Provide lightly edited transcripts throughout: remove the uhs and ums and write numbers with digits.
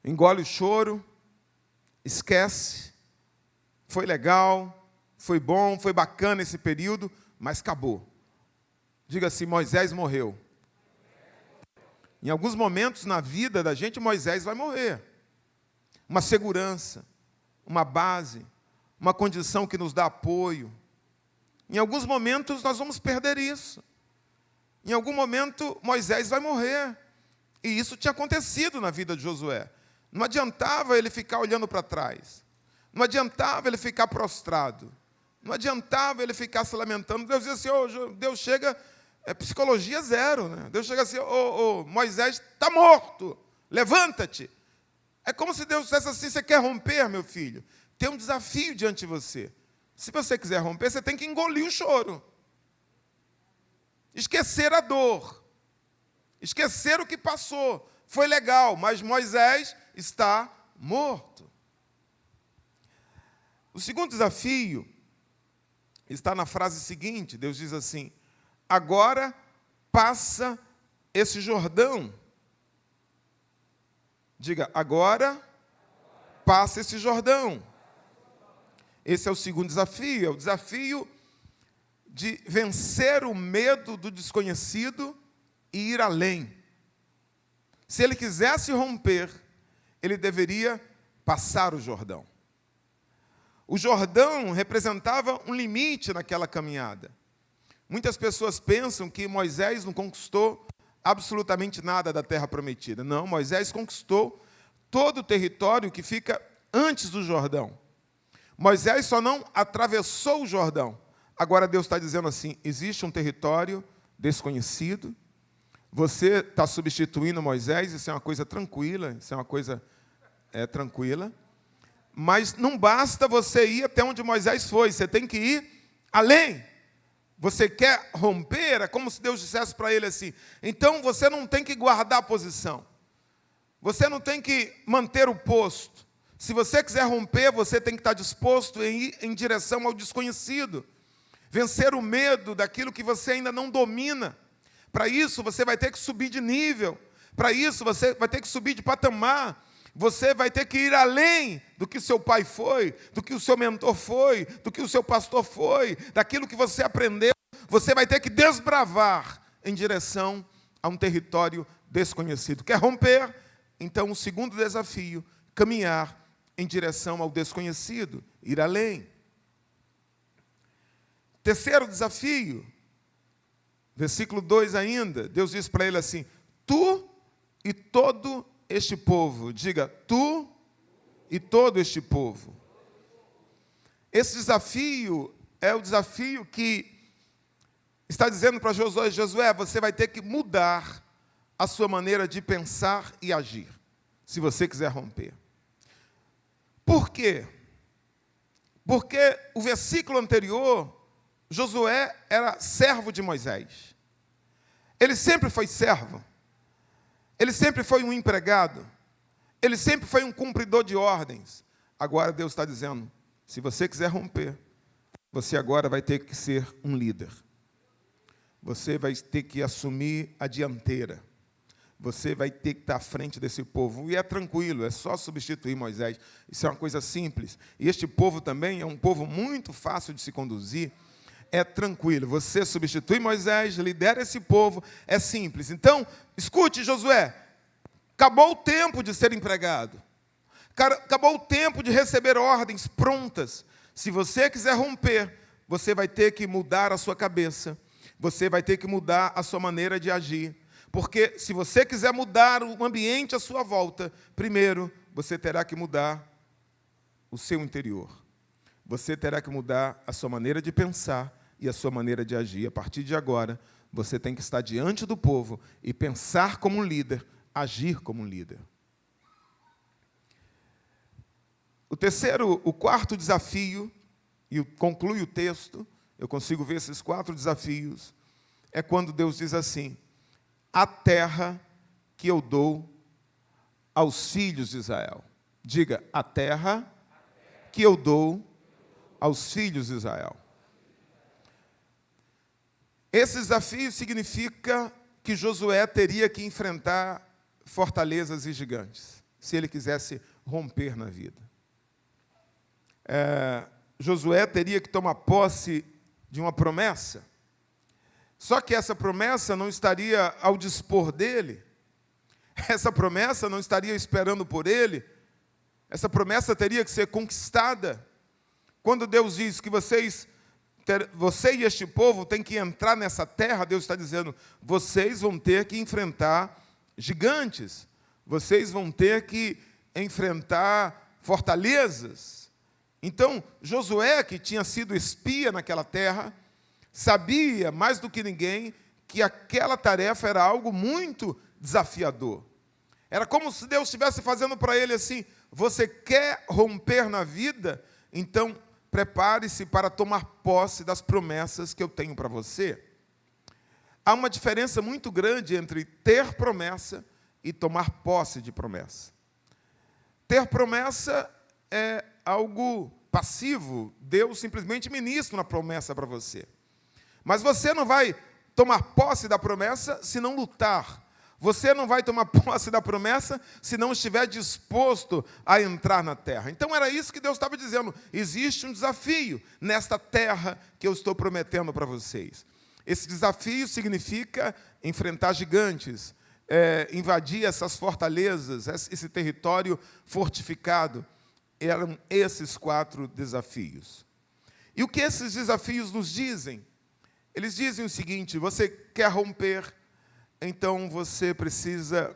engole o choro, esquece, foi legal, foi bom, foi bacana esse período, mas acabou. Diga assim, Moisés morreu. Em alguns momentos na vida da gente, Moisés vai morrer. Uma segurança, uma base, uma condição que nos dá apoio. Em alguns momentos nós vamos perder isso. Em algum momento Moisés vai morrer. E isso tinha acontecido na vida de Josué. Não adiantava ele ficar olhando para trás. Não adiantava ele ficar prostrado. Não adiantava ele ficar se lamentando. Deus dizia assim, Deus chega, psicologia zero, né? Deus chega assim, Moisés está morto, levanta-te. É como se Deus dissesse assim, você quer romper, meu filho? Tem um desafio diante de você. Se você quiser romper, você tem que engolir o choro. Esquecer a dor. Esquecer o que passou. Foi legal, mas Moisés está morto. O segundo desafio está na frase seguinte. Deus diz assim, agora passa esse Jordão. Diga, agora passa esse Jordão. Esse é o segundo desafio, é o desafio de vencer o medo do desconhecido e ir além. Se ele quisesse romper, ele deveria passar o Jordão. O Jordão representava um limite naquela caminhada. Muitas pessoas pensam que Moisés não conquistou absolutamente nada da terra prometida. Não, Moisés conquistou todo o território que fica antes do Jordão. Moisés só não atravessou o Jordão. Agora Deus está dizendo assim, existe um território desconhecido, você está substituindo Moisés, isso é uma coisa tranquila, isso é uma coisa tranquila, mas não basta você ir até onde Moisés foi, você tem que ir além. Você quer romper, é como se Deus dissesse para ele assim, então você não tem que guardar a posição, você não tem que manter o posto. Se você quiser romper, você tem que estar disposto a ir em direção ao desconhecido. Vencer o medo daquilo que você ainda não domina. Para isso, você vai ter que subir de nível. Para isso, você vai ter que subir de patamar. Você vai ter que ir além do que o seu pai foi, do que o seu mentor foi, do que o seu pastor foi, daquilo que você aprendeu. Você vai ter que desbravar em direção a um território desconhecido. Quer romper? Então, o segundo desafio, caminhar em direção ao desconhecido, ir além. Terceiro desafio, versículo 2 ainda, Deus diz para ele assim, tu e todo este povo, diga, tu e todo este povo. Esse desafio é o desafio que está dizendo para Josué, Josué, você vai ter que mudar a sua maneira de pensar e agir, se você quiser romper. Por quê? Porque o versículo anterior, Josué era servo de Moisés. Ele sempre foi servo. Ele sempre foi um empregado. Ele sempre foi um cumpridor de ordens. Agora Deus está dizendo, se você quiser romper, você agora vai ter que ser um líder. Você vai ter que assumir a dianteira. Você vai ter que estar à frente desse povo. E é tranquilo, é só substituir Moisés. Isso é uma coisa simples. E este povo também é um povo muito fácil de se conduzir. É tranquilo. Você substitui Moisés, lidera esse povo. É simples. Então, escute, Josué. Acabou o tempo de ser empregado. Acabou o tempo de receber ordens prontas. Se você quiser romper, você vai ter que mudar a sua cabeça. Você vai ter que mudar a sua maneira de agir. Porque se você quiser mudar o ambiente à sua volta, primeiro, você terá que mudar o seu interior. Você terá que mudar a sua maneira de pensar e a sua maneira de agir. A partir de agora, você tem que estar diante do povo e pensar como um líder, agir como um líder. O quarto desafio, e conclui o texto, eu consigo ver esses 4 desafios, é quando Deus diz assim, a terra que eu dou aos filhos de Israel. Diga, a terra que eu dou aos filhos de Israel. Esse desafio significa que Josué teria que enfrentar fortalezas e gigantes. se ele quisesse romper na vida. Josué teria que tomar posse de uma promessa, só que essa promessa não estaria ao dispor dele, essa promessa não estaria esperando por ele, essa promessa teria que ser conquistada. Quando Deus diz que você e este povo têm que entrar nessa terra, Deus está dizendo, vocês vão ter que enfrentar gigantes, vocês vão ter que enfrentar fortalezas. Então, Josué, que tinha sido espia naquela terra, sabia mais do que ninguém que aquela tarefa era algo muito desafiador. Era como se Deus estivesse fazendo para ele assim, você quer romper na vida? Então, prepare-se para tomar posse das promessas que eu tenho para você. Há uma diferença muito grande entre ter promessa e tomar posse de promessa. Ter promessa é algo passivo, Deus simplesmente ministra uma promessa para você. Mas você não vai tomar posse da promessa se não lutar. Você não vai tomar posse da promessa se não estiver disposto a entrar na terra. Então era isso que Deus estava dizendo. Existe um desafio nesta terra que eu estou prometendo para vocês. Esse desafio significa enfrentar gigantes, invadir essas fortalezas, esse território fortificado. Eram esses 4 desafios. E o que esses desafios nos dizem? Eles dizem o seguinte, você quer romper, então você precisa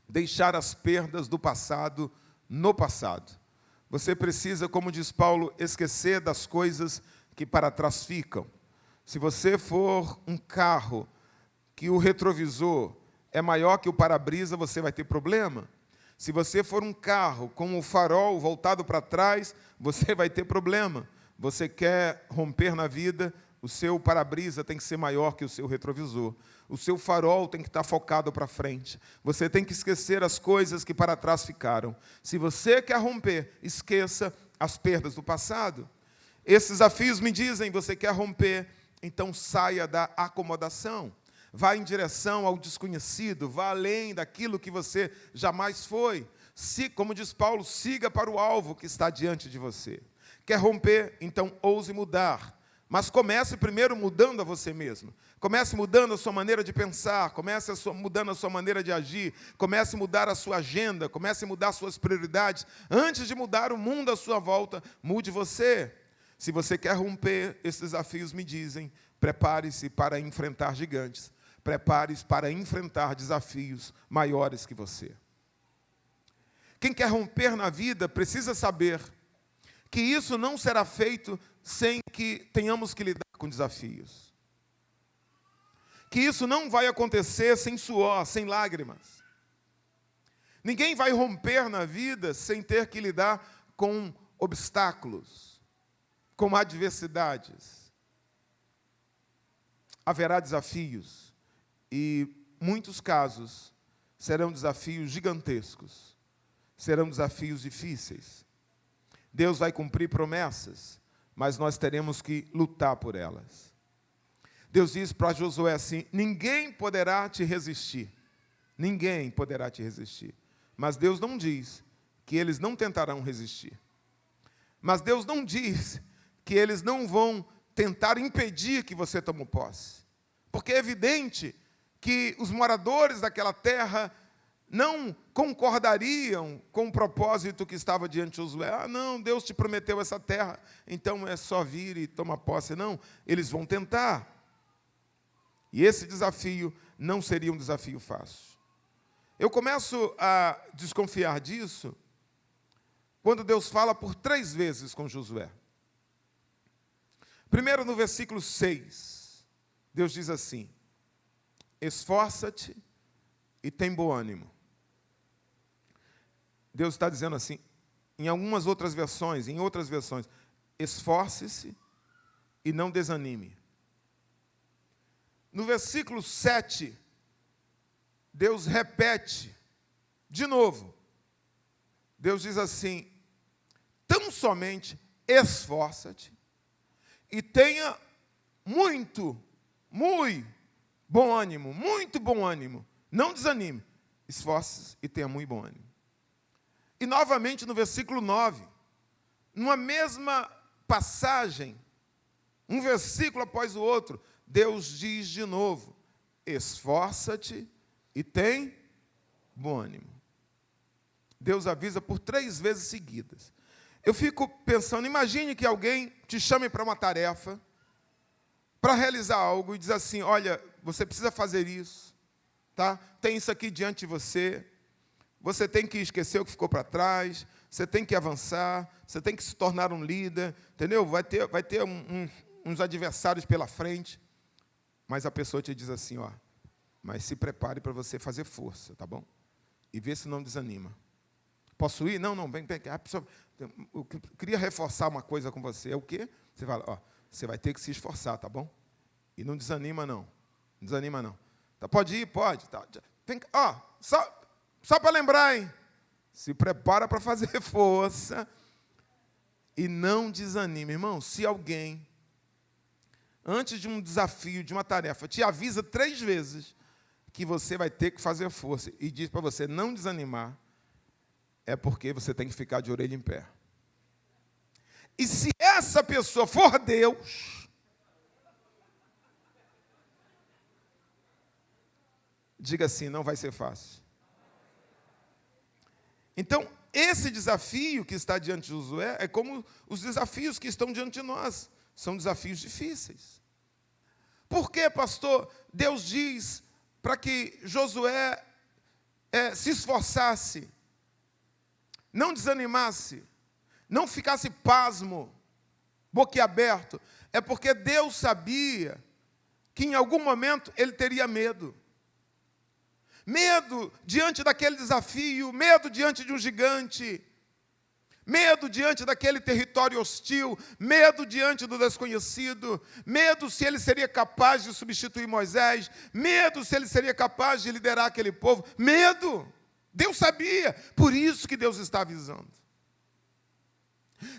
deixar as perdas do passado no passado. Você precisa, como diz Paulo, esquecer das coisas que para trás ficam. Se você for um carro que o retrovisor é maior que o para-brisa, você vai ter problema. Se você for um carro com o farol voltado para trás, você vai ter problema. Você quer romper na vida, o seu para-brisa tem que ser maior que o seu retrovisor. O seu farol tem que estar focado para frente. Você tem que esquecer as coisas que para trás ficaram. Se você quer romper, esqueça as perdas do passado. Esses desafios me dizem, você quer romper, então saia da acomodação. Vá em direção ao desconhecido, vá além daquilo que você jamais foi. Como diz Paulo, siga para o alvo que está diante de você. Quer romper? Então ouse mudar. Mas comece primeiro mudando a você mesmo. Comece mudando a sua maneira de pensar, comece mudando a sua maneira de agir, comece a mudar a sua agenda, comece a mudar as suas prioridades. Antes de mudar o mundo à sua volta, mude você. Se você quer romper, esses desafios me dizem, prepare-se para enfrentar gigantes. Prepare-se para enfrentar desafios maiores que você. Quem quer romper na vida precisa saber que isso não será feito sem que tenhamos que lidar com desafios. Que isso não vai acontecer sem suor, sem lágrimas. Ninguém vai romper na vida sem ter que lidar com obstáculos, com adversidades. Haverá desafios e muitos casos serão desafios gigantescos, serão desafios difíceis. Deus vai cumprir promessas, mas nós teremos que lutar por elas. Deus diz para Josué assim, ninguém poderá te resistir. Ninguém poderá te resistir. Mas Deus não diz que eles não tentarão resistir. Mas Deus não diz que eles não vão tentar impedir que você tome posse. Porque é evidente que os moradores daquela terra não concordariam com o propósito que estava diante de Josué. Ah, não, Deus te prometeu essa terra, então é só vir e tomar posse. Não, eles vão tentar. E esse desafio não seria um desafio fácil. Eu começo a desconfiar disso quando Deus fala por 3 vezes com Josué. Primeiro, no versículo 6, Deus diz assim, esforça-te e tem bom ânimo. Deus está dizendo assim, em algumas outras versões, esforce-se e não desanime. No versículo 7, Deus repete de novo. Deus diz assim, tão somente esforça-te e tenha muito bom ânimo, muito bom ânimo. Não desanime, esforce-se e tenha muito bom ânimo. E novamente no versículo 9, numa mesma passagem, um versículo após o outro, Deus diz de novo: esforça-te e tem bom ânimo. Deus avisa por 3 vezes seguidas. Eu fico pensando, imagine que alguém te chame para uma tarefa, para realizar algo, e diz assim: olha, você precisa fazer isso, tá? Tem isso aqui diante de você, você tem que esquecer o que ficou para trás, você tem que avançar, você tem que se tornar um líder, entendeu? Vai ter uns adversários pela frente, mas a pessoa te diz assim: ó, mas se prepare para você fazer força, tá bom? E vê se não desanima. Posso ir? Não, vem. Eu queria reforçar uma coisa com você. É o quê? Você fala: ó, você vai ter que se esforçar, tá bom? E não desanima, não. Não desanima, não. Tá, pode ir? Pode. Tá. Ó, só para lembrar, hein? Se prepara para fazer força e não desanime. Irmão, se alguém, antes de um desafio, de uma tarefa, te avisa 3 vezes que você vai ter que fazer força e diz para você não desanimar, é porque você tem que ficar de orelha em pé. E se essa pessoa for Deus, diga assim: não vai ser fácil. Então, esse desafio que está diante de Josué é como os desafios que estão diante de nós. São desafios difíceis. Por que, pastor, Deus diz para que Josué se esforçasse, não desanimasse, não ficasse pasmo, boquiaberto? É porque Deus sabia que em algum momento ele teria medo. Medo diante daquele desafio, medo diante de um gigante, medo diante daquele território hostil, medo diante do desconhecido, medo se ele seria capaz de substituir Moisés, medo se ele seria capaz de liderar aquele povo, medo. Deus sabia, por isso que Deus está avisando.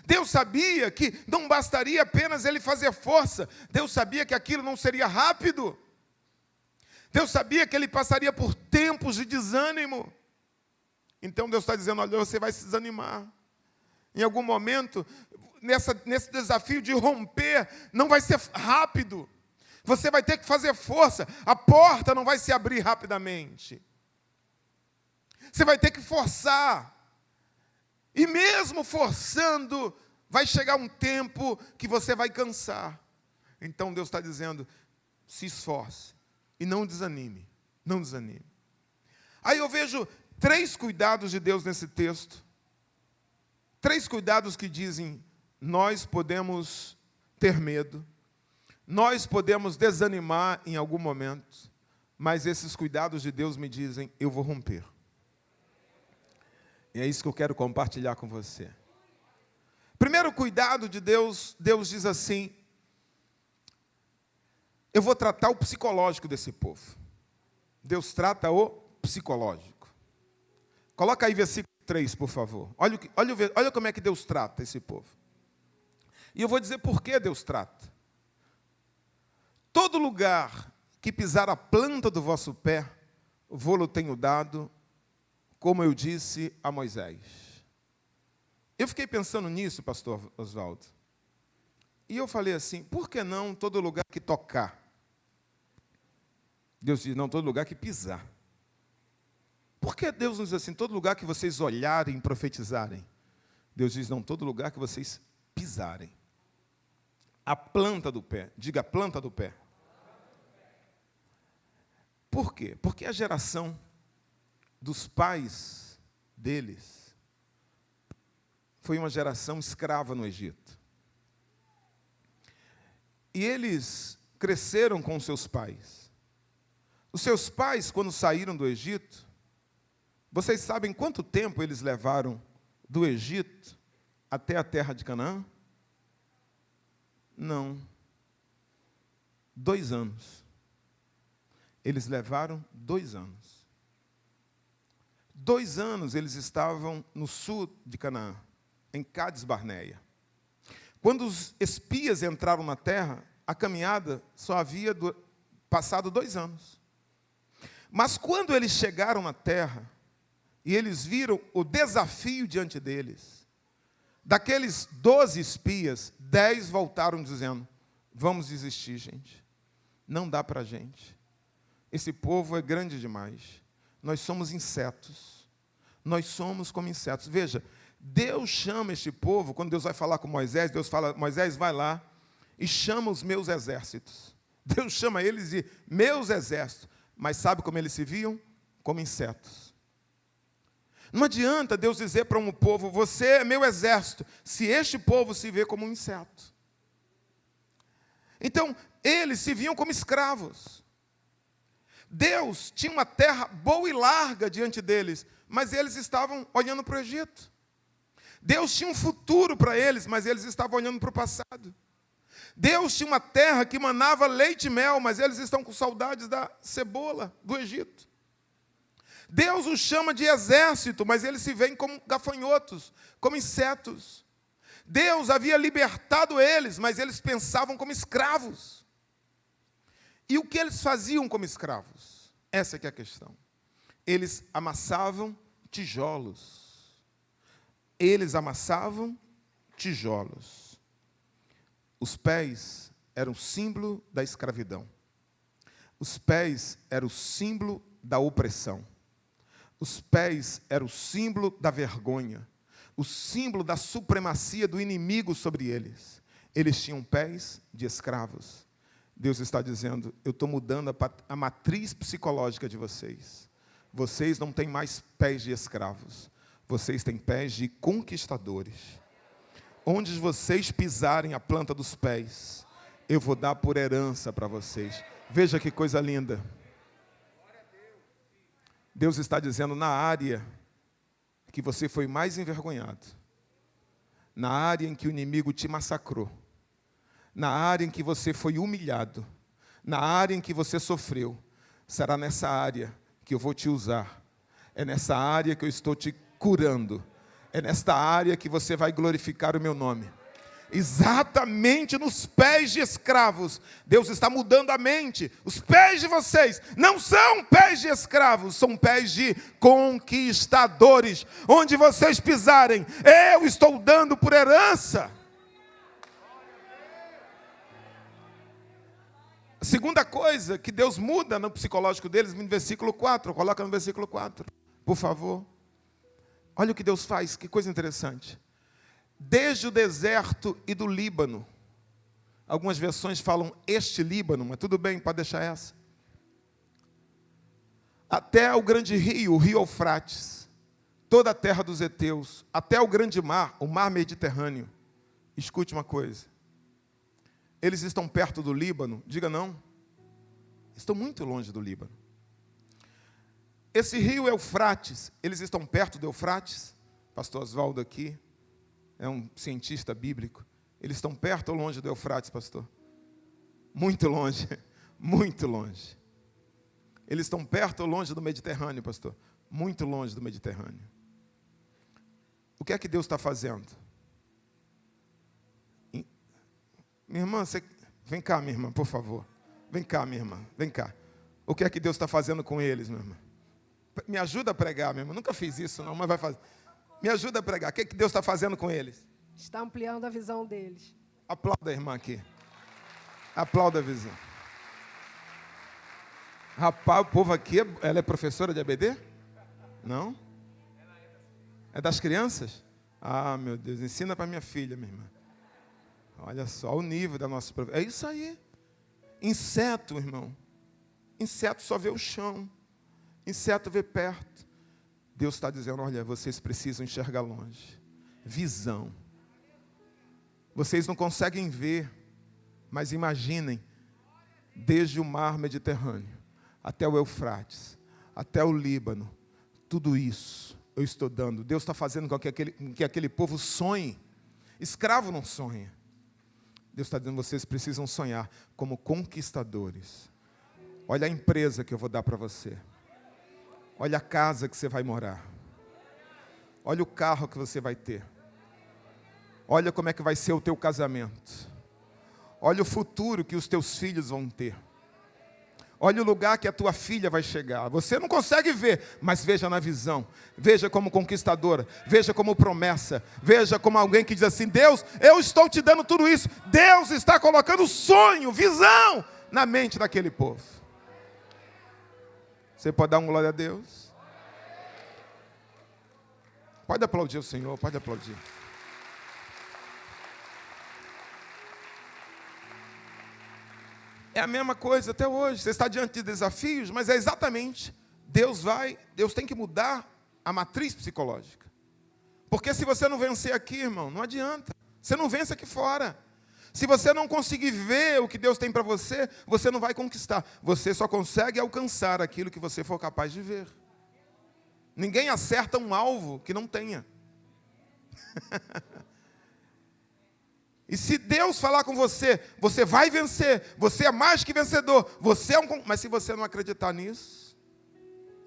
Deus sabia que não bastaria apenas ele fazer força, Deus sabia que aquilo não seria rápido. Deus sabia que ele passaria por tempos de desânimo. Então Deus está dizendo: olha, você vai se desanimar. Em algum momento, nesse desafio de romper, não vai ser rápido. Você vai ter que fazer força. A porta não vai se abrir rapidamente. Você vai ter que forçar. E mesmo forçando, vai chegar um tempo que você vai cansar. Então Deus está dizendo: se esforce. E não desanime, não desanime. Aí eu vejo 3 cuidados de Deus nesse texto. 3 cuidados que dizem: nós podemos ter medo, nós podemos desanimar em algum momento, mas esses cuidados de Deus me dizem: eu vou romper. E é isso que eu quero compartilhar com você. Primeiro cuidado de Deus, Deus diz assim: eu vou tratar o psicológico desse povo. Deus trata o psicológico. Coloca aí versículo 3, por favor. Olha como é que Deus trata esse povo. E eu vou dizer por que Deus trata. Todo lugar que pisar a planta do vosso pé, vô-lo tenho dado, como eu disse a Moisés. Eu fiquei pensando nisso, pastor Oswaldo. E eu falei assim: por que não todo lugar que tocar? Deus diz: não, todo lugar que pisar. Por que Deus nos diz assim: todo lugar que vocês olharem e profetizarem? Deus diz: não, todo lugar que vocês pisarem. A planta do pé. Diga: a planta do pé. Por quê? Porque a geração dos pais deles foi uma geração escrava no Egito. E eles cresceram com seus pais. Os seus pais, quando saíram do Egito, vocês sabem quanto tempo eles levaram do Egito até a terra de Canaã? Não. 2 anos. Eles levaram 2 anos. 2 anos eles estavam no sul de Canaã, em Cádiz Barneia. Quando os espias entraram na terra, a caminhada só havia passado 2 anos. Mas quando eles chegaram na terra, e eles viram o desafio diante deles. Daqueles 12 espias, 10 voltaram dizendo: vamos desistir, gente. Não dá para a gente. Esse povo é grande demais. Nós somos insetos. Nós somos como insetos. Veja, Deus chama este povo, quando Deus vai falar com Moisés, Deus fala: Moisés, vai lá e chama os meus exércitos. Deus chama eles de meus exércitos. Mas sabe como eles se viam? Como insetos. Não adianta Deus dizer para um povo: você é meu exército, se este povo se vê como um inseto. Então, eles se viam como escravos. Deus tinha uma terra boa e larga diante deles, mas eles estavam olhando para o Egito. Deus tinha um futuro para eles, mas eles estavam olhando para o passado. Deus tinha uma terra que manava leite e mel, mas eles estão com saudades da cebola do Egito. Deus os chama de exército, mas eles se veem como gafanhotos, como insetos. Deus havia libertado eles, mas eles pensavam como escravos. E o que eles faziam como escravos? Essa que é a questão. Eles amassavam tijolos. Eles amassavam tijolos. Os pés eram o símbolo da escravidão. Os pés eram o símbolo da opressão. Os pés eram o símbolo da vergonha. O símbolo da supremacia do inimigo sobre eles. Eles tinham pés de escravos. Deus está dizendo: eu estou mudando a matriz psicológica de vocês. Vocês não têm mais pés de escravos. Vocês têm pés de conquistadores. Onde vocês pisarem a planta dos pés, eu vou dar por herança para vocês. Veja que coisa linda. Deus está dizendo: na área que você foi mais envergonhado, na área em que o inimigo te massacrou, na área em que você foi humilhado, na área em que você sofreu, será nessa área que eu vou te usar. É nessa área que eu estou te curando. É nesta área que você vai glorificar o meu nome. Exatamente nos pés de escravos, Deus está mudando a mente. Os pés de vocês não são pés de escravos, são pés de conquistadores. Onde vocês pisarem, eu estou dando por herança. A segunda coisa que Deus muda no psicológico deles, no versículo 4, coloca no versículo 4, por favor. Olha o que Deus faz, que coisa interessante. Desde o deserto e do Líbano. Algumas versões falam este Líbano, mas tudo bem, pode deixar essa. Até o grande rio, o rio Eufrates, toda a terra dos heteus, até o grande mar, o mar Mediterrâneo. Escute uma coisa. Eles estão perto do Líbano? Diga não. Estão muito longe do Líbano. Esse rio Eufrates, eles estão perto do Eufrates? Pastor Oswaldo aqui é um cientista bíblico. Eles estão perto ou longe do Eufrates, pastor? Muito longe, muito longe. Eles estão perto ou longe do Mediterrâneo, pastor? Muito longe do Mediterrâneo. O que é que Deus está fazendo? Minha irmã, vem cá, minha irmã, por favor. Vem cá, minha irmã, vem cá. O que é que Deus está fazendo com eles, minha irmã? Me ajuda a pregar, minha irmã. Nunca fiz isso, não, mas vai fazer. Me ajuda a pregar. O que é que Deus está fazendo com eles? Está ampliando a visão deles. Aplauda a irmã aqui. Aplauda a visão. Rapaz, o povo aqui, ela é professora de ABD? Não? É das crianças? Ah, meu Deus, ensina para minha filha, minha irmã. Olha só o nível da nossa professora. É isso aí. Inseto, irmão. Inseto só vê o chão. Inseto vê perto. Deus está dizendo: olha, vocês precisam enxergar longe. Visão. Vocês não conseguem ver, mas imaginem, desde o mar Mediterrâneo, até o Eufrates, até o Líbano, tudo isso eu estou dando. Deus está fazendo com que aquele povo sonhe. Escravo não sonha. Deus está dizendo: vocês precisam sonhar como conquistadores. Olha a empresa que eu vou dar para você. Olha a casa que você vai morar. Olha o carro que você vai ter. Olha como é que vai ser o teu casamento. Olha o futuro que os teus filhos vão ter. Olha o lugar que a tua filha vai chegar. Você não consegue ver, mas veja na visão. Veja como conquistadora. Veja como promessa. Veja como alguém que diz assim: Deus, eu estou te dando tudo isso. Deus está colocando sonho, visão na mente daquele povo. Você pode dar um glória a Deus? Pode aplaudir o Senhor, pode aplaudir. É a mesma coisa até hoje. Você está diante de desafios, mas é exatamente, Deus tem que mudar a matriz psicológica. Porque se você não vencer aqui, irmão, não adianta. Você não vence aqui fora. Se você não conseguir ver o que Deus tem para você, você não vai conquistar. Você só consegue alcançar aquilo que você for capaz de ver. Ninguém acerta um alvo que não tenha. E se Deus falar com você, você vai vencer, você é mais que vencedor, você é um... Mas se você não acreditar nisso,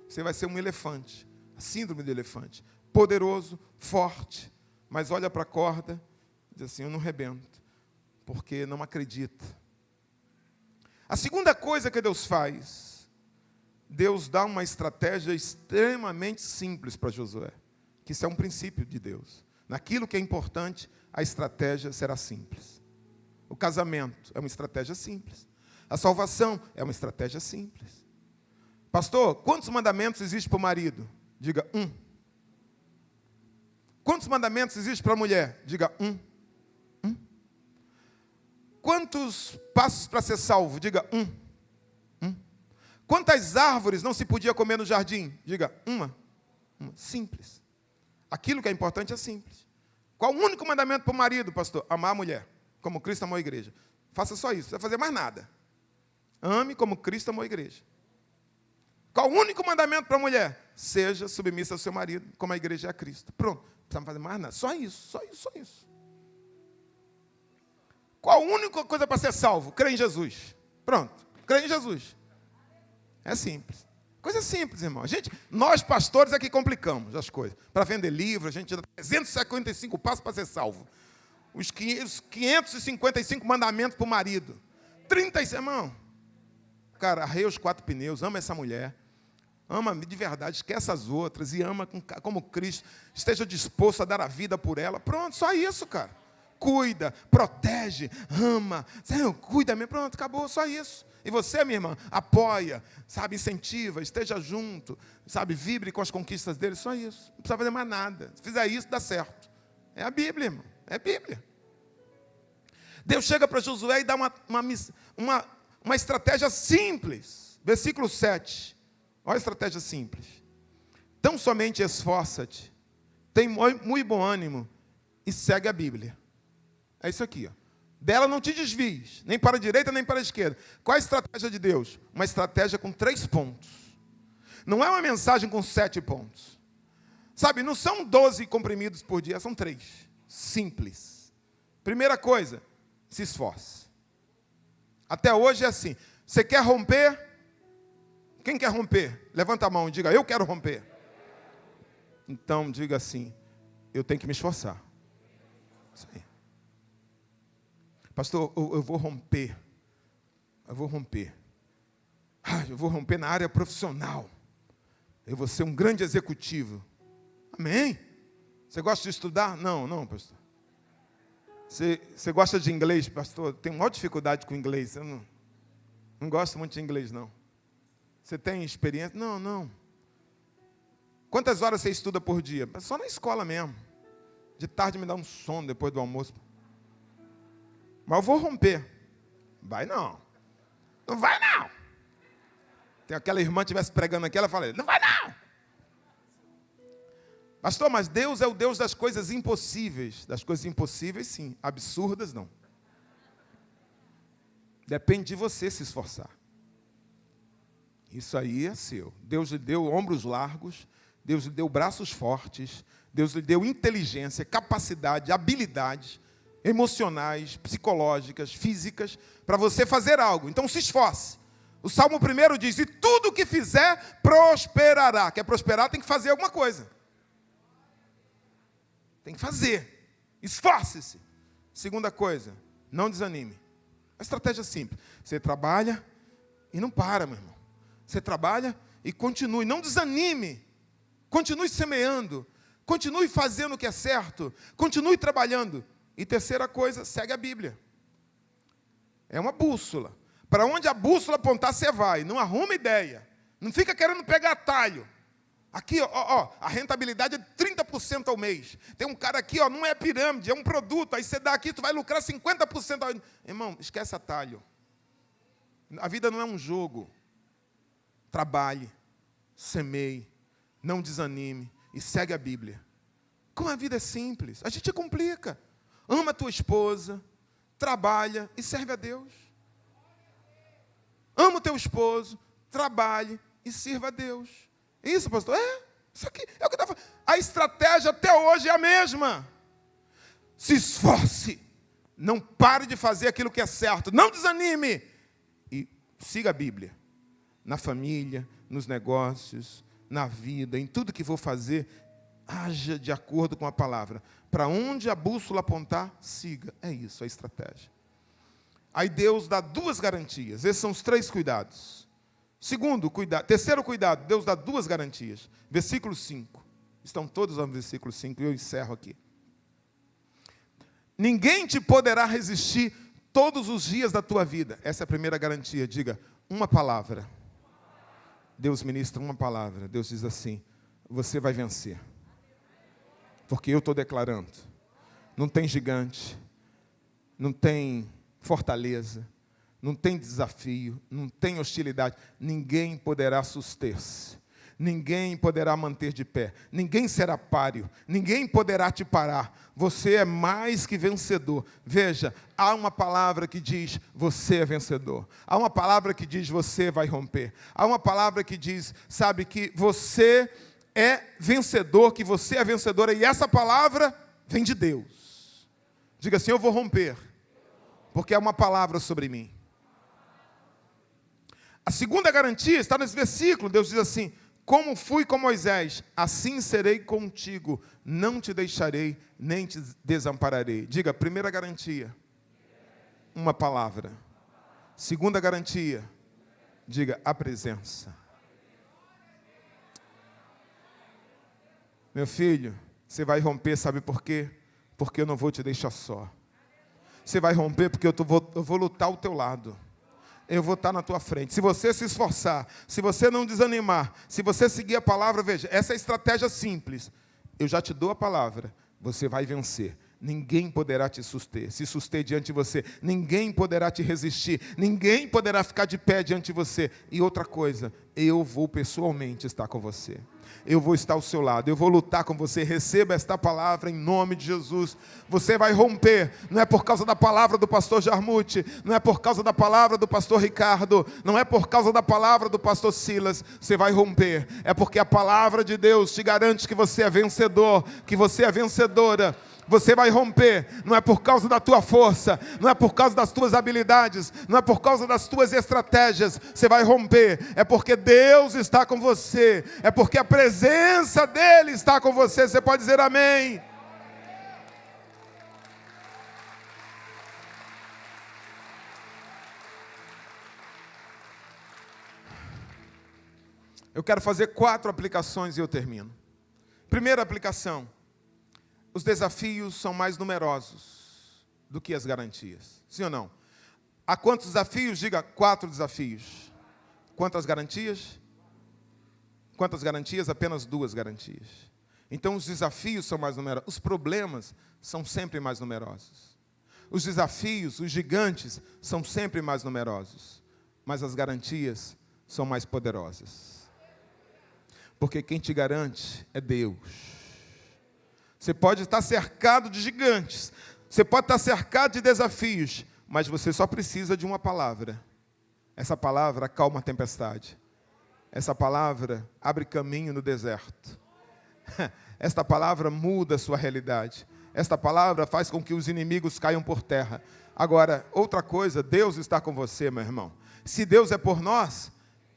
você vai ser um elefante, a síndrome do elefante, poderoso, forte, mas olha para a corda e diz assim: eu não rebento, porque não acredita. A segunda coisa que Deus faz, Deus dá uma estratégia extremamente simples para Josué, que isso é um princípio de Deus. Naquilo que é importante, a estratégia será simples. O casamento é uma estratégia simples. A salvação é uma estratégia simples. Pastor, quantos mandamentos existem para o marido? Diga 1. Quantos mandamentos existem para a mulher? Diga 1. Quantos passos para ser salvo? Diga 1. Quantas árvores não se podia comer no jardim? Diga 1. Simples. Aquilo que é importante é simples. Qual o único mandamento para o marido, pastor? Amar a mulher, como Cristo amou a igreja. Faça só isso, não vai fazer mais nada. Ame como Cristo amou a igreja. Qual o único mandamento para a mulher? Seja submissa ao seu marido, como a igreja é a Cristo. Pronto, não precisa fazer mais nada. Só isso. Qual a única coisa para ser salvo? Crer em Jesus. Pronto, crer em Jesus. É simples. Coisa simples, irmão. Nós pastores é que complicamos as coisas. Para vender livro, a gente dá 355 passos para ser salvo. Os 555 mandamentos para o marido. 36, irmão. Cara, arreia os 4 pneus, ama essa mulher. Ama de verdade, esquece as outras e ama como Cristo. Esteja disposto a dar a vida por ela. Pronto, só isso, cara. Cuida, protege, ama. Cuida mesmo. Pronto, acabou, só isso. E você, minha irmã, apoia, sabe, incentiva, esteja junto, sabe, vibre com as conquistas dele, só isso. Não precisa fazer mais nada. Se fizer isso, dá certo. É a Bíblia, irmão, é a Bíblia. Deus chega para Josué e dá uma estratégia simples. Versículo 7. Olha a estratégia simples. Tão somente esforça-te, tem muito bom ânimo e segue a Bíblia. É isso aqui, ó. Dela não te desvies, nem para a direita, nem para a esquerda. Qual é a estratégia de Deus? Uma estratégia com 3 pontos. Não é uma mensagem com 7 pontos. Sabe, não são 12 comprimidos por dia, são 3. Simples. Primeira coisa, se esforce. Até hoje é assim. Você quer romper? Quem quer romper? Levanta a mão e diga: eu quero romper. Então diga assim: eu tenho que me esforçar. Isso aí. Pastor, eu vou romper. Eu vou romper na área profissional. Eu vou ser um grande executivo. Amém? Você gosta de estudar? Não, pastor. Você gosta de inglês, pastor? Tenho maior dificuldade com inglês. Eu não gosto muito de inglês, não. Você tem experiência? Não. Quantas horas você estuda por dia? Só na escola mesmo. De tarde me dá um sono depois do almoço. Mas eu vou romper. Vai não. Não vai não. Tem aquela irmã que estivesse pregando aqui, ela fala: não vai não. Pastor, mas Deus é o Deus das coisas impossíveis. Das coisas impossíveis, sim. Absurdas, não. Depende de você se esforçar. Isso aí é seu. Deus lhe deu ombros largos. Deus lhe deu braços fortes. Deus lhe deu inteligência, capacidade, habilidades emocionais, psicológicas, físicas, para você fazer algo. Então se esforce. O Salmo 1 diz: e tudo que fizer, prosperará. Quer prosperar, tem que fazer alguma coisa. Tem que fazer. Esforce-se. Segunda coisa, não desanime. A estratégia simples. Você trabalha E não para, meu irmão. Você trabalha e continue, não desanime. Continue semeando, continue fazendo o que é certo, continue trabalhando. E terceira coisa, segue a Bíblia. É uma bússola. Para onde a bússola apontar, você vai. Não arruma ideia. Não fica querendo pegar atalho. Aqui, a rentabilidade é 30% ao mês. Tem um cara aqui, não é pirâmide, é um produto. Aí você dá aqui, tu vai lucrar 50% ao mês. Irmão, esquece atalho. A vida não é um jogo. Trabalhe, semeie, não desanime e segue a Bíblia. Como a vida é simples, a gente complica. Ama a tua esposa, trabalha e serve a Deus. Ama o teu esposo, trabalhe e sirva a Deus. Isso, pastor? Isso aqui é o que está falando. A estratégia até hoje é a mesma. Se esforce. Não pare de fazer aquilo que é certo. Não desanime. E siga a Bíblia. Na família, nos negócios, na vida, em tudo que for fazer, haja de acordo com a palavra. Para onde a bússola apontar, siga. É isso, a estratégia. Aí Deus dá duas garantias. Esses são os 3 cuidados. Terceiro cuidado, Deus dá 2 garantias. Versículo 5. Estão todos no versículo 5 e eu encerro aqui. Ninguém te poderá resistir todos os dias da tua vida. Essa é a primeira garantia. Diga, uma palavra. Deus ministra uma palavra. Deus diz assim, você vai vencer. Porque eu estou declarando. Não tem gigante. Não tem fortaleza. Não tem desafio. Não tem hostilidade. Ninguém poderá suster-se. Ninguém poderá manter de pé. Ninguém será páreo. Ninguém poderá te parar. Você é mais que vencedor. Veja, há uma palavra que diz, você é vencedor. Há uma palavra que diz, você vai romper. Há uma palavra que diz, sabe, que você é vencedor, que você é vencedora. E essa palavra vem de Deus. Diga assim, eu vou romper. Porque é uma palavra sobre mim. A segunda garantia está nesse versículo. Deus diz assim, como fui com Moisés, assim serei contigo, não te deixarei, nem te desampararei. Diga, primeira garantia, uma palavra. Segunda garantia, diga, a presença. Meu filho, você vai romper, sabe por quê? Porque eu não vou te deixar só. Você vai romper porque eu vou lutar ao teu lado. Eu vou estar na tua frente. Se você se esforçar, se você não desanimar, se você seguir a palavra, veja, essa é a estratégia simples. Eu já te dou a palavra, você vai vencer. Ninguém poderá se suster diante de você. Ninguém poderá te resistir. Ninguém poderá ficar de pé diante de você. E outra coisa, eu vou pessoalmente estar com você. Eu vou estar ao seu lado, eu vou lutar com você. Receba esta palavra em nome de Jesus. Você vai romper, não é por causa da palavra do pastor Jarmute, não é por causa da palavra do pastor Ricardo, não é por causa da palavra do pastor Silas. Você vai romper, é porque a palavra de Deus te garante que você é vencedor, que você é vencedora. Você vai romper, não é por causa da tua força, não é por causa das tuas habilidades, não é por causa das tuas estratégias. Você vai romper, é porque Deus está com você, é porque a presença dEle está com você. Você pode dizer amém? Eu quero fazer 4 aplicações e eu termino. Primeira aplicação. Os desafios são mais numerosos do que as garantias. Sim ou não? Há quantos desafios? Diga 4 desafios. Quantas garantias? Quantas garantias? Apenas 2 garantias. Então os desafios são mais numerosos. Os problemas são sempre mais numerosos. Os desafios, os gigantes, são sempre mais numerosos. Mas as garantias são mais poderosas. Porque quem te garante é Deus. Você pode estar cercado de gigantes, você pode estar cercado de desafios, mas você só precisa de uma palavra. Essa palavra acalma a tempestade. Essa palavra abre caminho no deserto. Esta palavra muda a sua realidade. Esta palavra faz com que os inimigos caiam por terra. Agora, outra coisa, Deus está com você, meu irmão. Se Deus é por nós,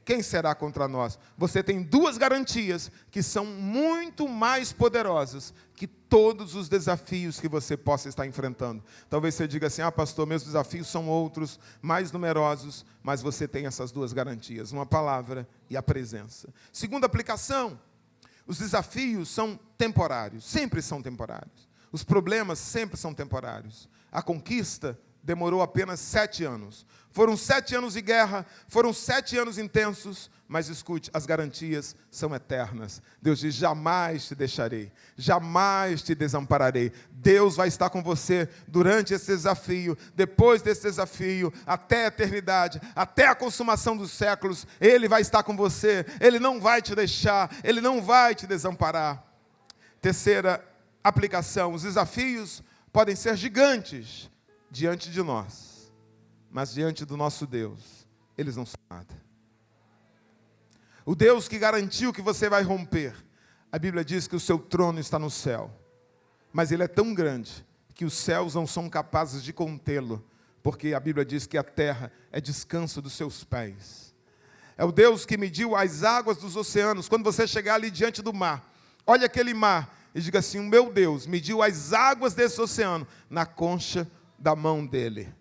quem será contra nós? Você tem duas garantias que são muito mais poderosas que todos os desafios que você possa estar enfrentando. Talvez você diga assim, pastor, meus desafios são outros, mais numerosos, mas você tem essas duas garantias, uma palavra e a presença. Segunda aplicação, os desafios são temporários, sempre são temporários. Os problemas sempre são temporários. A conquista demorou apenas 7 anos. Foram 7 anos de guerra, foram 7 anos intensos, mas escute, as garantias são eternas. Deus diz, jamais te deixarei, jamais te desampararei. Deus vai estar com você durante esse desafio, depois desse desafio, até a eternidade, até a consumação dos séculos. Ele vai estar com você, Ele não vai te deixar, Ele não vai te desamparar. Terceira aplicação, os desafios podem ser gigantes diante de nós, mas diante do nosso Deus, eles não são nada. O Deus que garantiu que você vai romper, a Bíblia diz que o seu trono está no céu, mas ele é tão grande que os céus não são capazes de contê-lo, porque a Bíblia diz que a terra é descanso dos seus pés. É o Deus que mediu as águas dos oceanos. Quando você chegar ali diante do mar, olha aquele mar e diga assim, o meu Deus mediu as águas desse oceano na concha da mão dele.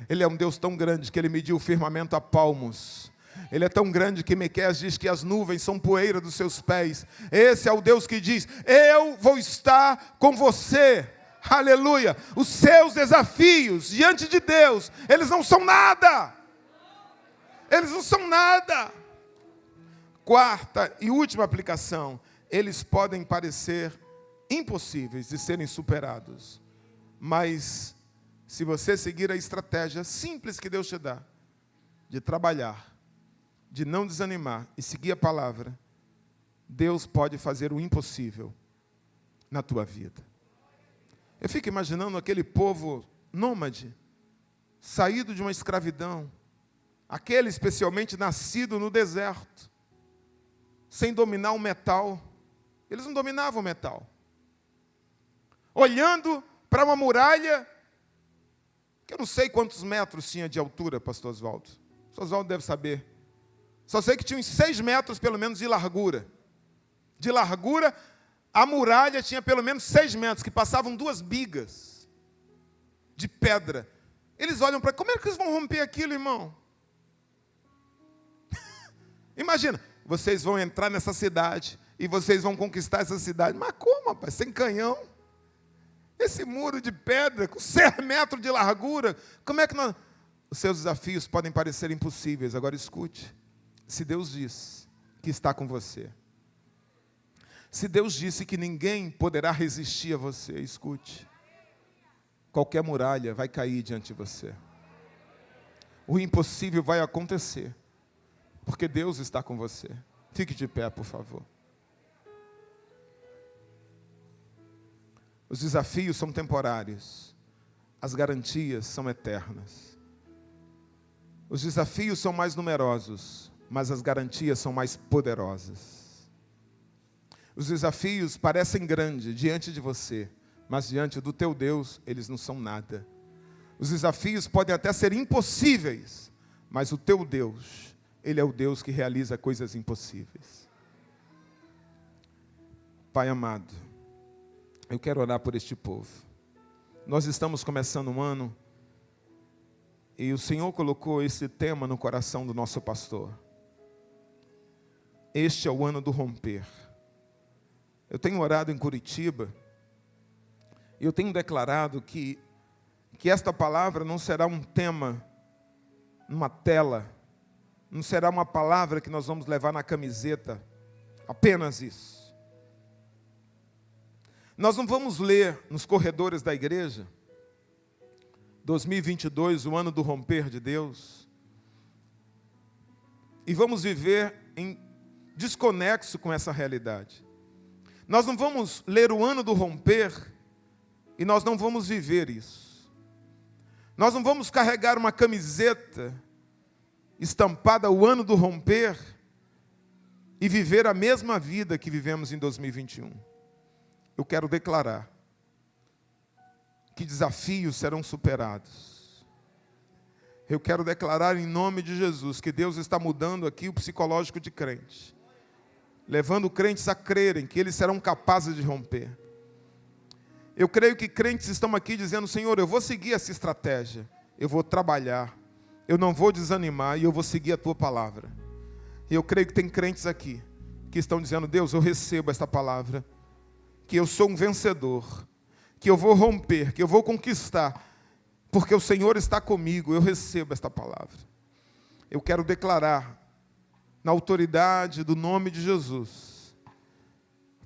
Ele é um Deus tão grande que ele mediu o firmamento a palmos. Ele é tão grande que Miqueias diz que as nuvens são poeira dos seus pés. Esse é o Deus que diz, eu vou estar com você. Aleluia. Os seus desafios diante de Deus, eles não são nada. Eles não são nada. Quarta e última aplicação, eles podem parecer impossíveis de serem superados, mas se você seguir a estratégia simples que Deus te dá, de trabalhar, de não desanimar e seguir a palavra, Deus pode fazer o impossível na tua vida. Eu fico imaginando aquele povo nômade, saído de uma escravidão, aquele especialmente nascido no deserto, sem dominar o metal. Eles não dominavam o metal. Olhando para uma muralha, que eu não sei quantos metros tinha de altura, pastor Oswaldo. Pastor Oswaldo deve saber. Só sei que tinha uns 6 metros, pelo menos, de largura. De largura, a muralha tinha pelo menos 6 metros, que passavam 2 bigas de pedra. Eles olham para... Como é que eles vão romper aquilo, irmão? Imagina, vocês vão entrar nessa cidade e vocês vão conquistar essa cidade. Mas como, rapaz? Sem canhão? Esse muro de pedra com 6 metros de largura, como é que nós... Os seus desafios podem parecer impossíveis. Agora escute, se Deus diz que está com você, se Deus disse que ninguém poderá resistir a você, escute, qualquer muralha vai cair diante de você. O impossível vai acontecer, porque Deus está com você. Fique de pé, por favor. Os desafios são temporários, as garantias são eternas. Os desafios são mais numerosos, mas as garantias são mais poderosas. Os desafios parecem grandes diante de você, mas diante do teu Deus, eles não são nada. Os desafios podem até ser impossíveis, mas o teu Deus, Ele é o Deus que realiza coisas impossíveis. Pai amado, eu quero orar por este povo. Nós estamos começando um ano e o Senhor colocou esse tema no coração do nosso pastor. Este é o ano do romper. Eu tenho orado em Curitiba e eu tenho declarado que esta palavra não será um tema numa tela, não será uma palavra que nós vamos levar na camiseta, apenas isso. Nós não vamos ler nos corredores da igreja, 2022, o ano do romper de Deus, e vamos viver em desconexo com essa realidade. Nós não vamos ler o ano do romper e nós não vamos viver isso. Nós não vamos carregar uma camiseta estampada o ano do romper e viver a mesma vida que vivemos em 2021. Eu quero declarar que desafios serão superados. Eu quero declarar em nome de Jesus que Deus está mudando aqui o psicológico de crentes, levando crentes a crerem que eles serão capazes de romper. Eu creio que crentes estão aqui dizendo: Senhor, eu vou seguir essa estratégia, eu vou trabalhar, eu não vou desanimar e eu vou seguir a Tua palavra. E eu creio que tem crentes aqui que estão dizendo: Deus, eu recebo esta palavra, que eu sou um vencedor, que eu vou romper, que eu vou conquistar, porque o Senhor está comigo, eu recebo esta palavra. Eu quero declarar, na autoridade do nome de Jesus,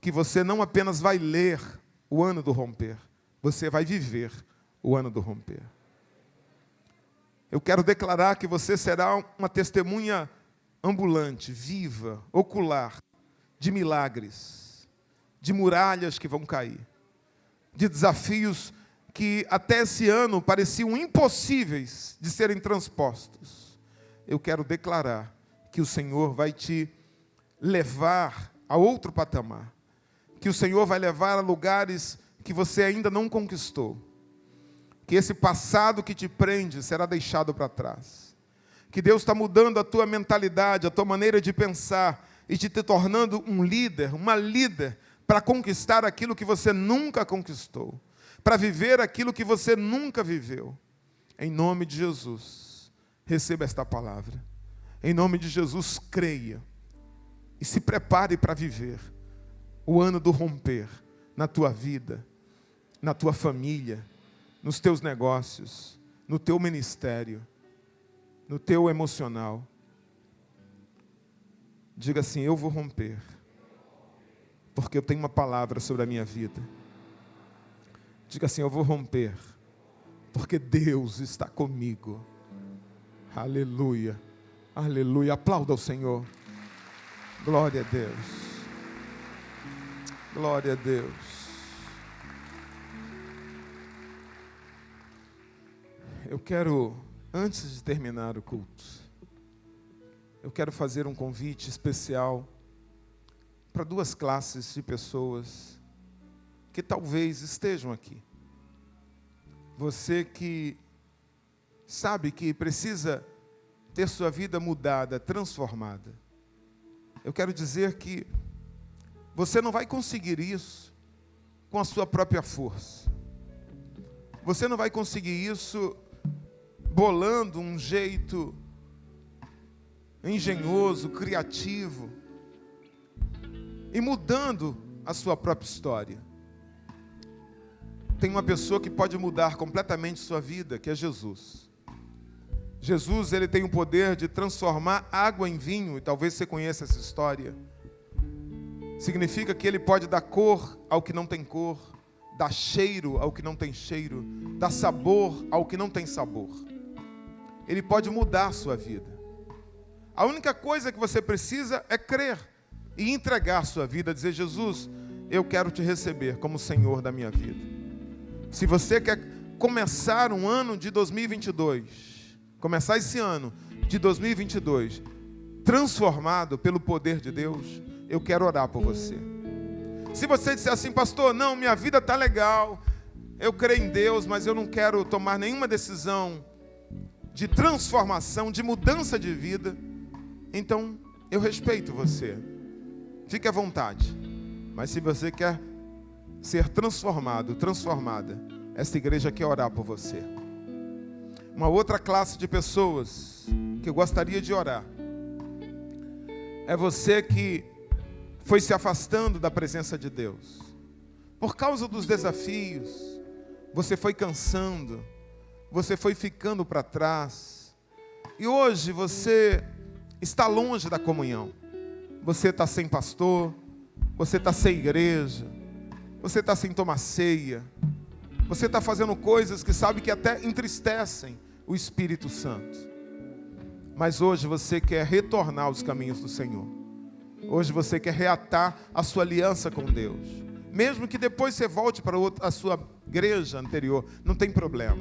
que você não apenas vai ler o ano do romper, você vai viver o ano do romper. Eu quero declarar que você será uma testemunha ambulante, viva, ocular, de milagres, de muralhas que vão cair, de desafios que até esse ano pareciam impossíveis de serem transpostos. Eu quero declarar que o Senhor vai te levar a outro patamar, que o Senhor vai levar a lugares que você ainda não conquistou, que esse passado que te prende será deixado para trás, que Deus está mudando a tua mentalidade, a tua maneira de pensar e te tornando um líder, uma líder, para conquistar aquilo que você nunca conquistou, para viver aquilo que você nunca viveu. Em nome de Jesus, receba esta palavra. Em nome de Jesus, creia e se prepare para viver o ano do romper na tua vida, na tua família, nos teus negócios, no teu ministério, no teu emocional. Diga assim: eu vou romper, porque eu tenho uma palavra sobre a minha vida. Diga assim: eu vou romper, porque Deus está comigo. Aleluia, aleluia. Aplauda ao Senhor. Glória a Deus. Glória a Deus. Eu quero, antes de terminar o culto, eu quero fazer um convite especial para duas classes de pessoas que talvez estejam aqui. Você que sabe que precisa ter sua vida mudada, transformada. Eu quero dizer que você não vai conseguir isso com a sua própria força. Você não vai conseguir isso bolando um jeito engenhoso, criativo e mudando a sua própria história. Tem uma pessoa que pode mudar completamente sua vida, que é Jesus. Jesus, ele tem o poder de transformar água em vinho, e talvez você conheça essa história. Significa que ele pode dar cor ao que não tem cor, dar cheiro ao que não tem cheiro, dar sabor ao que não tem sabor. Ele pode mudar a sua vida. A única coisa que você precisa é crer e entregar a sua vida, dizer: Jesus, eu quero te receber como Senhor da minha vida. Se você quer começar um ano de 2022, começar esse ano de 2022, transformado pelo poder de Deus, eu quero orar por você. Se você disser assim: pastor, não, minha vida está legal, eu creio em Deus, mas eu não quero tomar nenhuma decisão de transformação, de mudança de vida, então eu respeito você. Fique à vontade. Mas se você quer ser transformado, transformada, esta igreja quer orar por você. Uma outra classe de pessoas que eu gostaria de orar é você que foi se afastando da presença de Deus. Por causa dos desafios, você foi cansando, você foi ficando para trás. E hoje você está longe da comunhão. Você está sem pastor, você está sem igreja, você está sem tomar ceia, você está fazendo coisas que sabe que até entristecem o Espírito Santo. Mas hoje você quer retornar aos caminhos do Senhor. Hoje você quer reatar a sua aliança com Deus. Mesmo que depois você volte para a sua igreja anterior, não tem problema.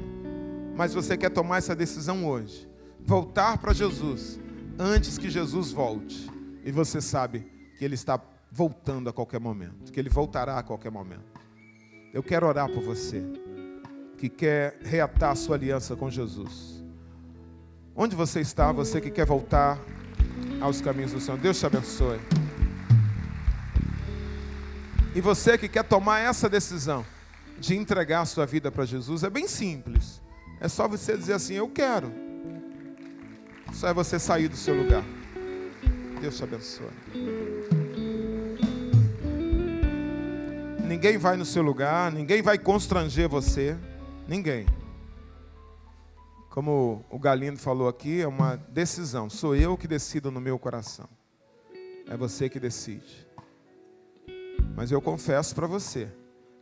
Mas você quer tomar essa decisão hoje. Voltar para Jesus antes que Jesus volte. E você sabe que Ele está voltando a qualquer momento, que Ele voltará a qualquer momento. Eu quero orar por você que quer reatar a sua aliança com Jesus. Onde você está, você que quer voltar aos caminhos do Senhor, Deus te abençoe. E você que quer tomar essa decisão de entregar a sua vida para Jesus, é bem simples. É só você dizer assim, eu quero. Só é você sair do seu lugar. Deus te abençoe. Ninguém vai no seu lugar, ninguém vai constranger você. Ninguém. Como o Galindo falou aqui, é uma decisão. Sou eu que decido no meu coração. É você que decide. Mas eu confesso para você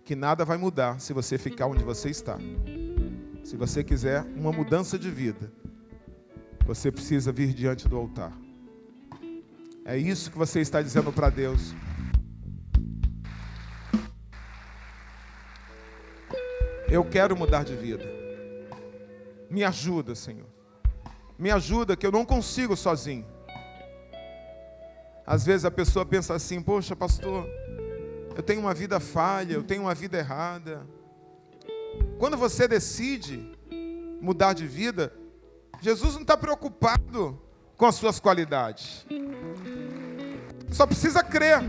que nada vai mudar se você ficar onde você está. Se você quiser uma mudança de vida, você precisa vir diante do altar. É isso que você está dizendo para Deus. Eu quero mudar de vida. Me ajuda, Senhor. Me ajuda que eu não consigo sozinho. Às vezes a pessoa pensa assim, poxa, pastor, eu tenho uma vida falha, eu tenho uma vida errada. Quando você decide mudar de vida, Jesus não está preocupado com as suas qualidades. Só precisa crer.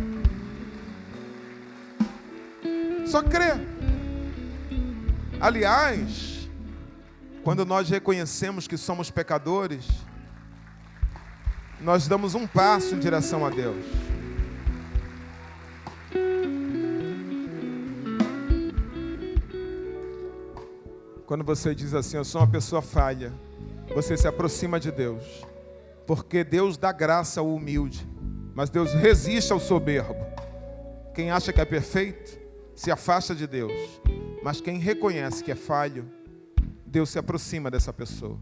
Só crer. Aliás, quando nós reconhecemos que somos pecadores, nós damos um passo em direção a Deus. Quando você diz assim, eu sou uma pessoa falha, você se aproxima de Deus. Porque Deus dá graça ao humilde, mas Deus resiste ao soberbo. Quem acha que é perfeito, se afasta de Deus. Mas quem reconhece que é falho, Deus se aproxima dessa pessoa.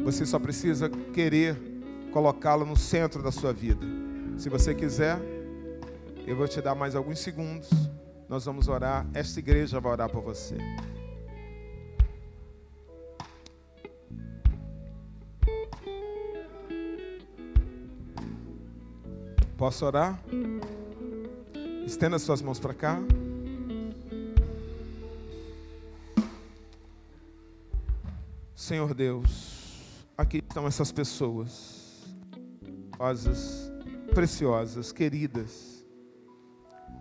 Você só precisa querer colocá-lo no centro da sua vida. Se você quiser, eu vou te dar mais alguns segundos. Nós vamos orar. Esta igreja vai orar por você. Posso orar? Estenda suas mãos para cá. Senhor Deus, aqui estão essas pessoas, preciosas, queridas,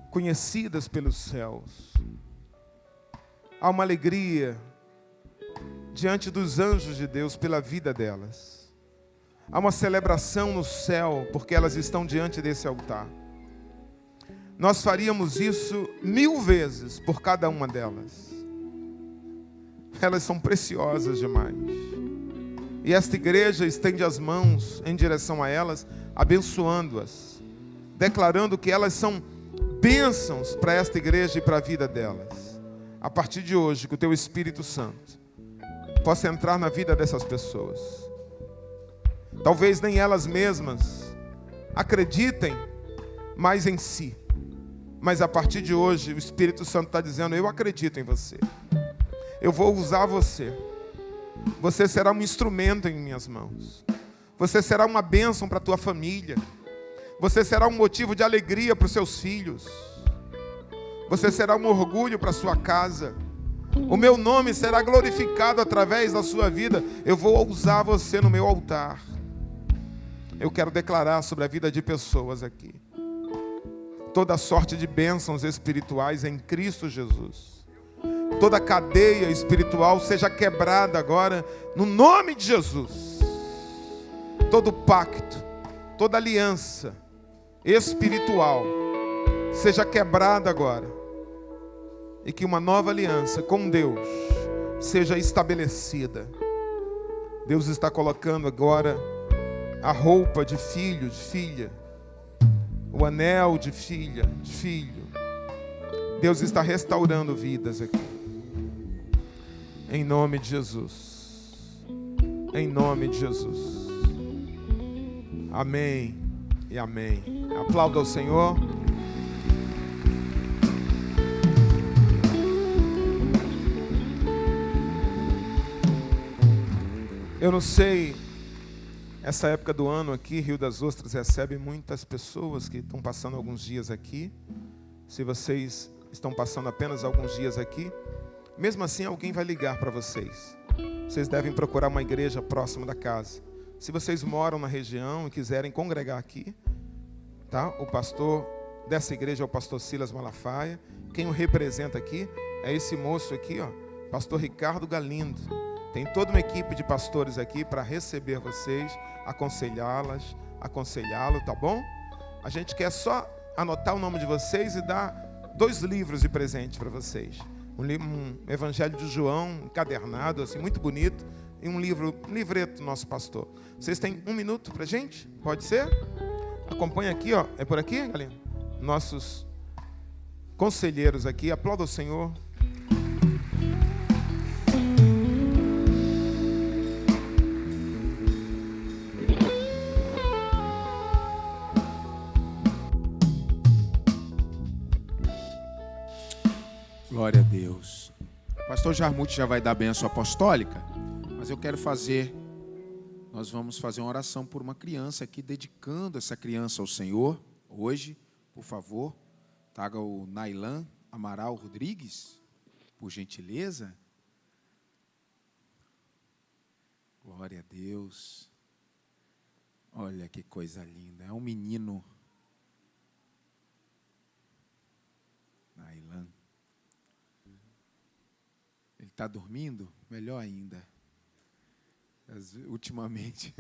conhecidas pelos céus. Há uma alegria diante dos anjos de Deus pela vida delas. Há uma celebração no céu porque elas estão diante desse altar. Nós faríamos isso 1000 vezes por cada uma delas. Elas são preciosas demais. E esta igreja estende as mãos em direção a elas, abençoando-as, declarando que elas são bênçãos para esta igreja e para a vida delas. A partir de hoje, que o Teu Espírito Santo possa entrar na vida dessas pessoas. Talvez nem elas mesmas acreditem mais em si, mas a partir de hoje o Espírito Santo está dizendo, eu acredito em você. Eu vou usar você. Você será um instrumento em minhas mãos. Você será uma bênção para a tua família. Você será um motivo de alegria para os seus filhos. Você será um orgulho para a sua casa. O meu nome será glorificado através da sua vida. Eu vou usar você no meu altar. Eu quero declarar sobre a vida de pessoas aqui toda sorte de bênçãos espirituais em Cristo Jesus. Toda cadeia espiritual seja quebrada agora, no nome de Jesus. Todo pacto, toda aliança espiritual seja quebrada agora. E que uma nova aliança com Deus seja estabelecida. Deus está colocando agora a roupa de filho, de filha, o anel de filha, de filho. Deus está restaurando vidas aqui. Em nome de Jesus. Em nome de Jesus. Amém e amém. Aplauda ao Senhor. Eu não sei, essa época do ano aqui, Rio das Ostras recebe muitas pessoas que estão passando alguns dias aqui. Se vocês estão passando apenas alguns dias aqui, mesmo assim alguém vai ligar para vocês vocês devem procurar uma igreja próxima da casa. Se vocês moram na região e quiserem congregar aqui, tá? O pastor dessa igreja é o pastor Silas Malafaia. Quem o representa aqui é esse moço aqui, ó, pastor Ricardo Galindo. Tem toda uma equipe de pastores aqui para receber vocês, aconselhá-lo, tá bom? A gente quer só anotar o nome de vocês e dar 2 livros de presente para vocês. Um Evangelho de João, encadernado, assim, muito bonito, e um livreto do nosso pastor. Vocês têm 1 minuto para a gente? Pode ser? Acompanha aqui, ó. É por aqui, galera? Nossos conselheiros aqui, aplauda o Senhor. Glória a Deus. O pastor Jarmuth já vai dar a bênção apostólica, mas eu quero nós vamos fazer uma oração por uma criança aqui, dedicando essa criança ao Senhor. Hoje, por favor, traga o Nailan Amaral Rodrigues, por gentileza. Glória a Deus. Olha que coisa linda. É um menino. Nailan. Ele está dormindo? Melhor ainda. Ultimamente.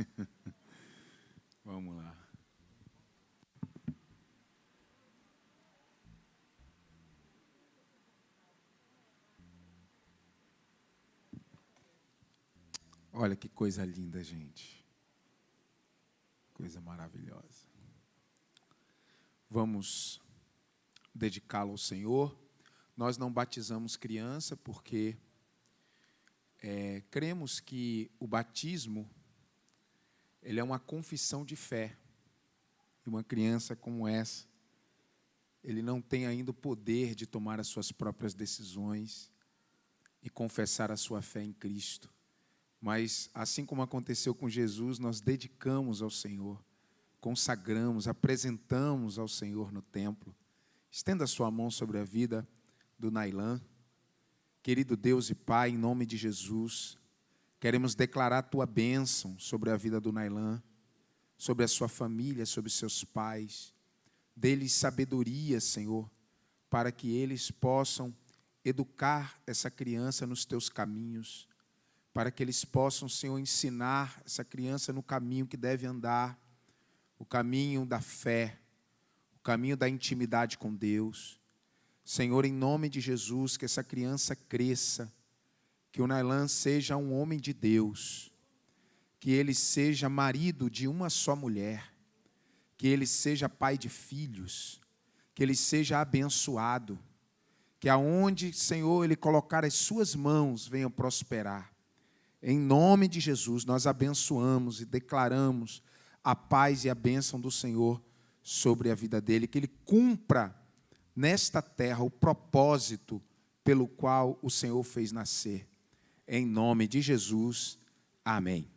Vamos lá. Olha que coisa linda, gente. Coisa maravilhosa. Vamos dedicá-lo ao Senhor. Nós não batizamos criança porque cremos que o batismo ele é uma confissão de fé. E uma criança como essa, ele não tem ainda o poder de tomar as suas próprias decisões e confessar a sua fé em Cristo. Mas, assim como aconteceu com Jesus, nós dedicamos ao Senhor, consagramos, apresentamos ao Senhor no templo. Estenda a sua mão sobre a vida do Nailan. Querido Deus e Pai, em nome de Jesus, queremos declarar a Tua bênção sobre a vida do Nailan, sobre a sua família, sobre seus pais. Dê-lhes sabedoria, Senhor, para que eles possam educar essa criança nos Teus caminhos, para que eles possam, Senhor, ensinar essa criança no caminho que deve andar, o caminho da fé, o caminho da intimidade com Deus. Senhor, em nome de Jesus, que essa criança cresça, que o Nailan seja um homem de Deus, que ele seja marido de uma só mulher, que ele seja pai de filhos, que ele seja abençoado, que aonde, Senhor, ele colocar as suas mãos, venham prosperar. Em nome de Jesus, nós abençoamos e declaramos a paz e a bênção do Senhor sobre a vida dele, que ele cumpra nesta terra o propósito pelo qual o Senhor fez nascer. Em nome de Jesus, amém.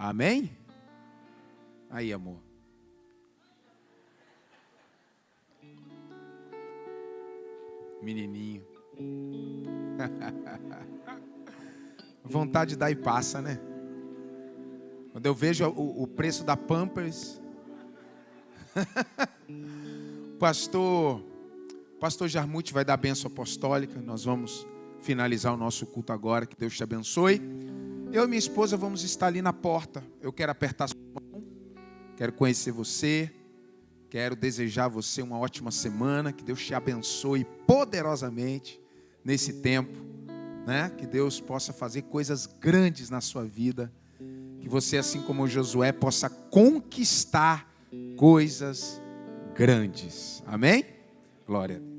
Amém? Aí, amor. Menininho. Vontade de dar e passa, né? Quando eu vejo o preço da Pampers. Pastor Jarmuth vai dar a bênção apostólica. Nós vamos finalizar o nosso culto agora. Que Deus te abençoe. Eu e minha esposa vamos estar ali na porta. Eu quero apertar sua mão. Quero conhecer você. Quero desejar a você uma ótima semana. Que Deus te abençoe poderosamente nesse tempo, né? Que Deus possa fazer coisas grandes na sua vida. Que você, assim como Josué, possa conquistar coisas grandes. Amém? Glória a Deus.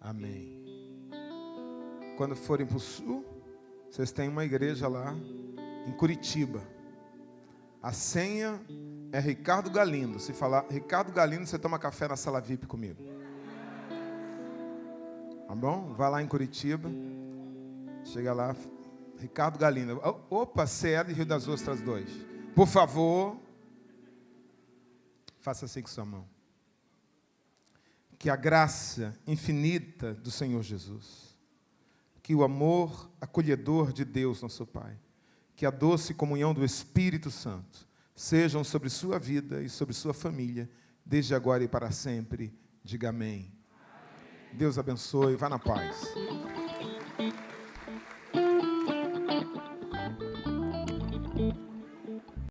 Amém. quando forem para o sul, vocês têm uma igreja lá em Curitiba. A senha é Ricardo Galindo. Se falar Ricardo Galindo, você toma café na sala VIP comigo. Tá bom? Vai lá em Curitiba. Chega lá, Ricardo Galindo. Opa, CL Rio das Ostras 2. Por favor, faça assim com sua mão. Que a graça infinita do Senhor Jesus, que o amor acolhedor de Deus, nosso Pai, que a doce comunhão do Espírito Santo sejam sobre sua vida e sobre sua família, desde agora e para sempre. Diga amém. Deus abençoe. Vá na paz.